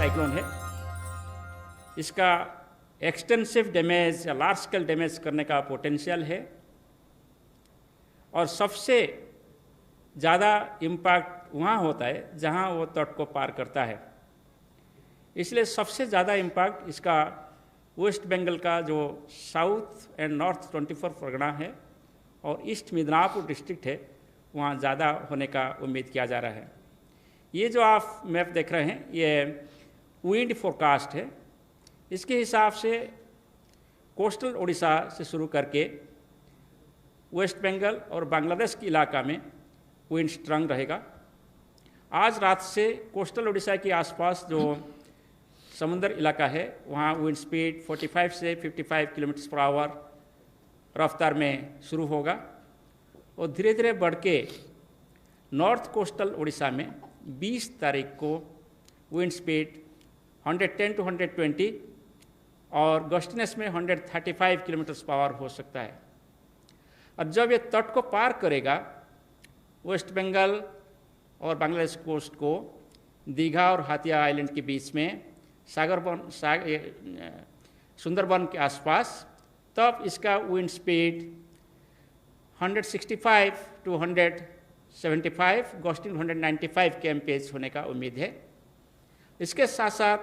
Cyclone है। इसका extensive damage या लार्ज स्केल डैमेज करने का पोटेंशियल है और सबसे ज़्यादा इम्पैक्ट वहाँ होता है जहाँ वो तट को पार करता है। इसलिए सबसे ज़्यादा इम्पैक्ट इसका वेस्ट बंगाल का जो साउथ एंड नॉर्थ 24 परगना है और ईस्ट मिदनापुर डिस्ट्रिक्ट है वहाँ ज़्यादा होने का उम्मीद किया जा रहा है। ये जो आप मैप देख रहे हैं ये विंड फोरकास्ट है। इसके हिसाब से कोस्टल उड़ीसा से शुरू करके वेस्ट बंगाल और बांग्लादेश के इलाका में विंड स्ट्रांग रहेगा। आज रात से कोस्टल उड़ीसा के आसपास जो समुद्र इलाका है वहाँ विंड स्पीड 45 से 55 किलोमीटर पर आवर रफ्तार में शुरू होगा और धीरे धीरे बढ़ के नॉर्थ कोस्टल उड़ीसा में 20 तारीख को विंड स्पीड 110 to 120 और गस्टिनेस में 135 किलोमीटर पर आवर हो सकता है। और जब ये तट को पार करेगा वेस्ट बंगाल और बांग्लादेश कोस्ट को दीघा और हाथिया आइलैंड के बीच में सुंदरबन के आसपास, तब इसका wind speed 165 to 175 gusting 195 kmph होने का उम्मीद है। इसके साथ साथ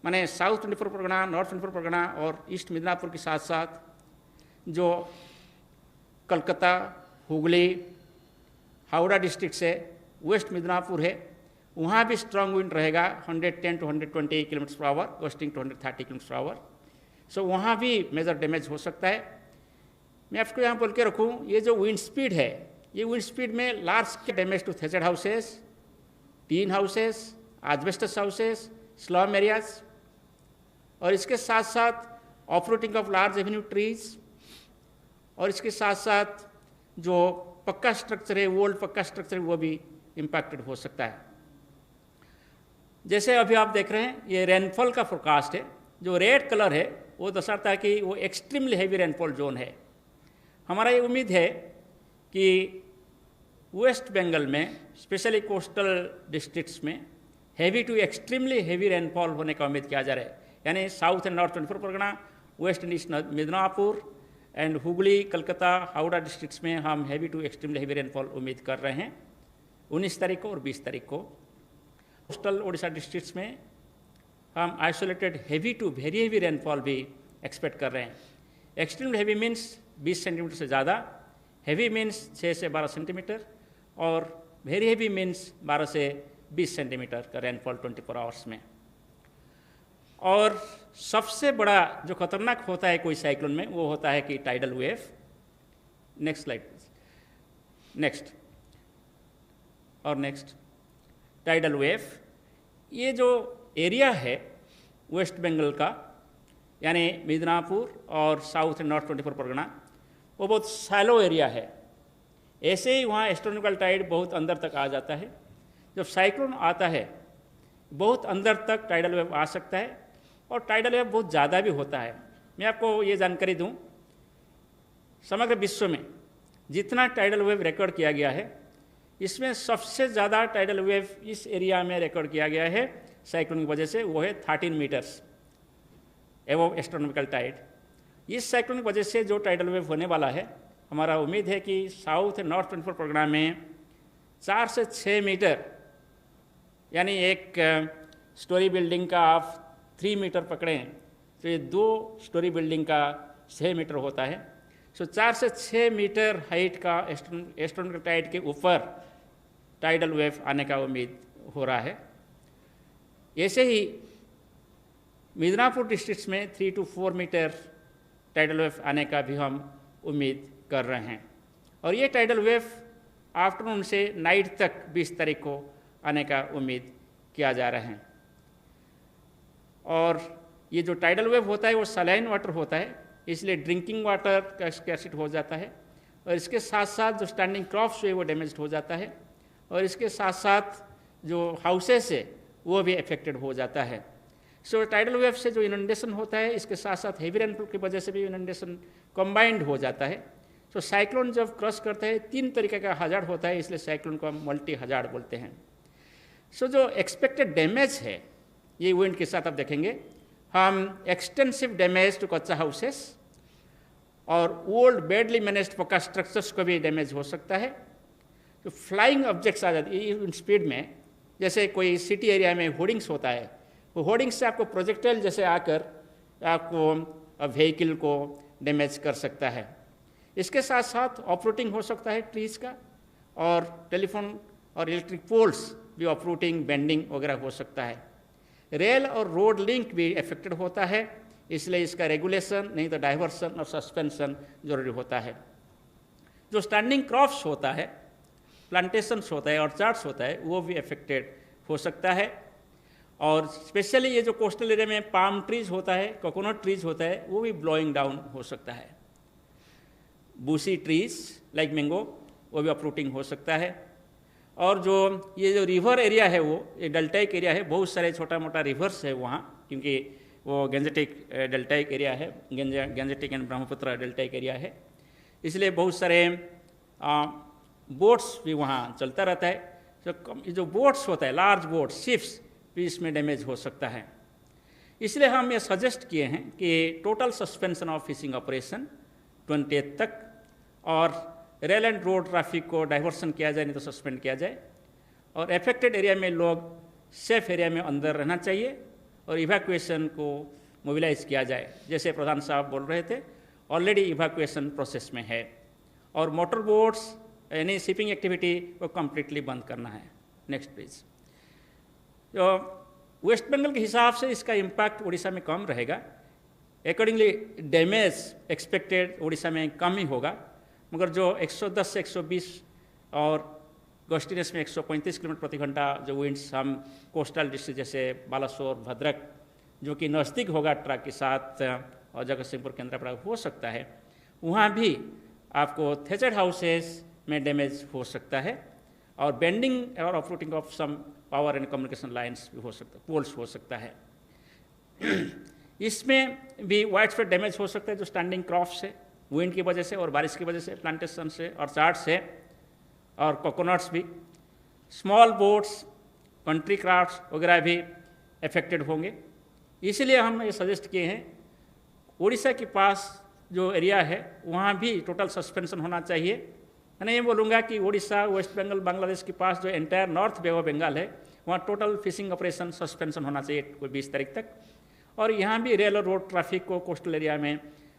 माने साउथ 24 परगना, नॉर्थ 24 परगना और ईस्ट मिदनापुर के साथ साथ जो कलकत्ता, हुगली, हावड़ा डिस्ट्रिक्ट से वेस्ट मिदनापुर है वहाँ भी स्ट्रांग विंड रहेगा 110 to 120 kilometre per hour, gusting 230 kilometre per hour. So वहाँ भी मेजर डैमेज हो सकता है। मैं आपको यहाँ बोल के रखूँ, ये जो विंड स्पीड है ये विंड स्पीड में large scale damage to thatched houses, tin houses, asbestos houses, slum areas और इसके साथ साथ uprooting of large avenue trees और इसके साथ साथ जो पक्का स्ट्रक्चर है, ओल्ड पक्का स्ट्रक्चर है, वो भी इम्पैक्टेड हो सकता है। जैसे अभी आप देख रहे हैं ये रेनफॉल का फोरकास्ट है। जो रेड कलर है वो दर्शाता है कि वो एक्सट्रीमली हैवी रेनफॉल जोन है। हमारा ये उम्मीद है कि वेस्ट बंगाल में स्पेशली कोस्टल डिस्ट्रिक्ट्स में heavy to extremely heavy rainfall होने का उम्मीद किया जा रहा है। यानी south and north 24 Parganas, west and east Midnapore and Hooghly, Calcutta, Howrah districts में हम heavy to extremely heavy rainfall उम्मीद कर रहे हैं 19 तारीख को और 20 तारीख को। कोस्टल उड़ीसा डिस्ट्रिक्ट्स में हम isolated heavy to very heavy rainfall भी एक्सपेक्ट कर रहे हैं। एक्सट्रीम हैवी मीन्स 20 सेंटीमीटर से ज़्यादा, हैवी मीन्स 6 से 12 सेंटीमीटर और वेरी हैवी मीन्स 12 से 20 सेंटीमीटर का रेनफॉल 24 आवर्स में। और सबसे बड़ा जो खतरनाक होता है कोई साइक्लोन में वो होता है कि tidal wave. Next slide please. Next और नेक्स्ट टाइडल वेव। ये जो एरिया है वेस्ट बंगाल का यानी मिदनापुर और साउथ एंड नॉर्थ 24 परगना वो बहुत शैलो एरिया है। ऐसे ही वहाँ एस्ट्रोनॉमिकल टाइड बहुत अंदर तक आ जाता है। जब साइक्लोन आता है बहुत अंदर तक टाइडल वेव आ सकता है और टाइडल वेव बहुत ज़्यादा भी होता है। मैं आपको ये जानकारी दूं, समग्र विश्व में जितना टाइडल वेव रिकॉर्ड किया गया है इसमें सबसे ज़्यादा टाइडल वेव इस एरिया में रिकॉर्ड किया गया है साइक्लोन की वजह से, वो है 13 मीटर्स एवो एस्ट्रोनॉमिकल टाइड। इस साइक्लोन की वजह से जो टाइडल वेव होने वाला है, हमारा उम्मीद है कि साउथ एंड नॉर्थ 24 परगना में 4 से 6 मीटर, यानी एक स्टोरी बिल्डिंग का आप 3 मीटर पकड़ें तो ये 2 स्टोरी बिल्डिंग का 6 मीटर होता है। सो 4 से 6 मीटर हाइट का एस्ट्रोनॉमिकल टाइड के ऊपर टाइडल वेव आने का उम्मीद हो रहा है। ऐसे ही मिदनापुर डिस्ट्रिक्ट्स में 3 to 4 मीटर टाइडल वेव आने का भी हम उम्मीद कर रहे हैं। और ये टाइडल वेव आफ्टरनून से नाइट तक 20 तारीख को आने का उम्मीद किया जा रहा है। और ये जो टाइडल वेव होता है वो सलाइन वाटर होता है, इसलिए ड्रिंकिंग वाटर का स्कैरसिटी हो जाता है और इसके साथ साथ जो स्टैंडिंग क्रॉप्स है वो डैमेज हो जाता है और इसके साथ साथ जो हाउसेस है वो भी अफेक्टेड हो जाता है। सो टाइडल वेव से जो इनंडेशन होता है इसके साथ साथ हेवी रेनफॉल की वजह से भी इनंडेशन कंबाइंड हो जाता है। सो साइक्लोन जब क्रॉस करता है 3 तरीके का हजार्ड होता है, इसलिए साइक्लोन को हम मल्टी हजार्ड बोलते हैं। सो जो एक्सपेक्टेड डैमेज है ये विंड के साथ आप देखेंगे हम एक्सटेंसिव डैमेज टू कच्चा हाउसेस और ओल्ड बैडली मैनेज्ड पक्का स्ट्रक्चर्स को भी डैमेज हो सकता है। तो फ्लाइंग ऑब्जेक्ट्स आ जाती है स्पीड में, जैसे कोई सिटी एरिया में होर्डिंग्स होता है, वो होर्डिंग्स से आपको प्रोजेक्टाइल जैसे आकर आपको व्हीकल को डैमेज कर सकता है। इसके साथ साथ ऑपरूटिंग हो सकता है ट्रीज का, और टेलीफोन और इलेक्ट्रिक पोल्स भी ऑपरूटिंग बेंडिंग वगैरह हो सकता है। रेल और रोड लिंक भी अफेक्टेड होता है, इसलिए इसका रेगुलेशन नहीं तो डाइवर्सन और सस्पेंशन जरूरी होता है। जो स्टैंडिंग क्रॉप्स होता है, प्लांटेशंस होता है, ऑर्चार्ड्स होता है, वो भी अफेक्टेड हो सकता है। और स्पेशली ये जो कोस्टल एरिया में पाम ट्रीज होता है, कोकोनट ट्रीज होता है, वो भी ब्लोइंग डाउन हो सकता है। बूसी ट्रीज लाइक मैंगो वो भी अपरूटिंग हो सकता है। और जो ये जो रिवर एरिया है वो ये डेल्टाइक एरिया है, बहुत सारे छोटा मोटा रिवर्स है वहाँ, क्योंकि वो गेंजेटिक डेल्टाइक एरिया है, Gangetic and Brahmaputra deltaic area है, इसलिए बहुत सारे बोट्स भी वहाँ चलता रहता है। तो जो बोट्स होता है, लार्ज बोट्स, शिप्स भी इसमें डैमेज हो सकता है। इसलिए हम ये सजेस्ट किए हैं कि total suspension of fishing operation 20 तक, और रेल एंड रोड ट्रैफिक को डाइवर्सन किया जाए, नहीं तो सस्पेंड किया जाए, और अफेक्टेड एरिया में लोग सेफ एरिया में अंदर रहना चाहिए, और इवैक्यूएशन को मोबिलाइज किया जाए। जैसे प्रधान साहब बोल रहे थे, ऑलरेडी इवैक्यूएशन प्रोसेस में है, और मोटर बोट्स यानी शिपिंग एक्टिविटी को कम्प्लीटली बंद करना है। Next please. तो वेस्ट बंगाल के हिसाब से इसका इम्पैक्ट उड़ीसा में कम रहेगा, अकॉर्डिंगली डैमेज एक्सपेक्टेड उड़ीसा में कम ही होगा, मगर जो 110 से 120 और गस्टिनेस में 135 किलोमीटर प्रति घंटा जो विंड्स हम कोस्टल डिस्ट्रिक्ट जैसे बालासोर, भद्रक, जो कि नज़दीक होगा ट्रक के साथ, और जगतसिंहपुर केंद्रापड़ा हो सकता है, वहाँ भी आपको थेचर्ड हाउसेस में डैमेज हो सकता है, और बेंडिंग और uprooting of some power and communication lines भी हो सकता है, पोल्स हो सकता है। इसमें भी वाइड स्प्रेड डैमेज हो सकता है, जो स्टैंडिंग क्रॉप्स है, विंड की वजह से और बारिश की वजह से, प्लांटेशन से और चार्ट से, और कोकोनट्स भी, स्मॉल बोट्स, कंट्री क्राफ्ट्स वगैरह भी अफेक्टेड होंगे। इसलिए हम ये सजेस्ट किए हैं, उड़ीसा के पास जो एरिया है वहाँ भी टोटल सस्पेंशन होना चाहिए। मैं ये बोलूँगा कि उड़ीसा, वेस्ट बंगाल, बांग्लादेश के पास जो entire north Bay of Bengal है, वहाँ टोटल फिशिंग ऑपरेशन सस्पेंशन होना चाहिए कोई 20 तारीख तक, और यहाँ भी रेल और रोड ट्रैफिक को कोस्टल एरिया में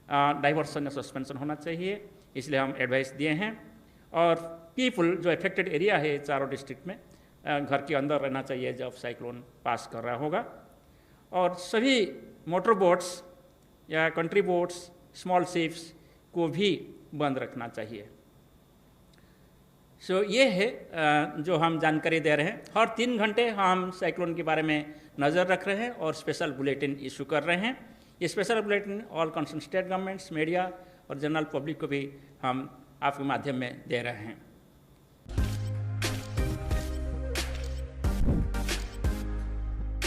डाइवर्सन या सस्पेंशन होना चाहिए, इसलिए हम एडवाइस दिए हैं। और पीपल जो अफेक्टेड एरिया है चारों डिस्ट्रिक्ट में, घर के अंदर रहना चाहिए जब साइक्लोन पास कर रहा होगा, और सभी मोटर बोट्स या कंट्री बोट्स, स्मॉल शिप्स को भी बंद रखना चाहिए। सो ये है जो हम जानकारी दे रहे हैं। हर 3 घंटे हम साइक्लोन के बारे में नज़र रख रहे हैं और स्पेशल बुलेटिन इशू कर रहे हैं। ये special bulletin all concern state governments, media और जनरल पब्लिक को भी हम आपके माध्यम में दे रहे हैं।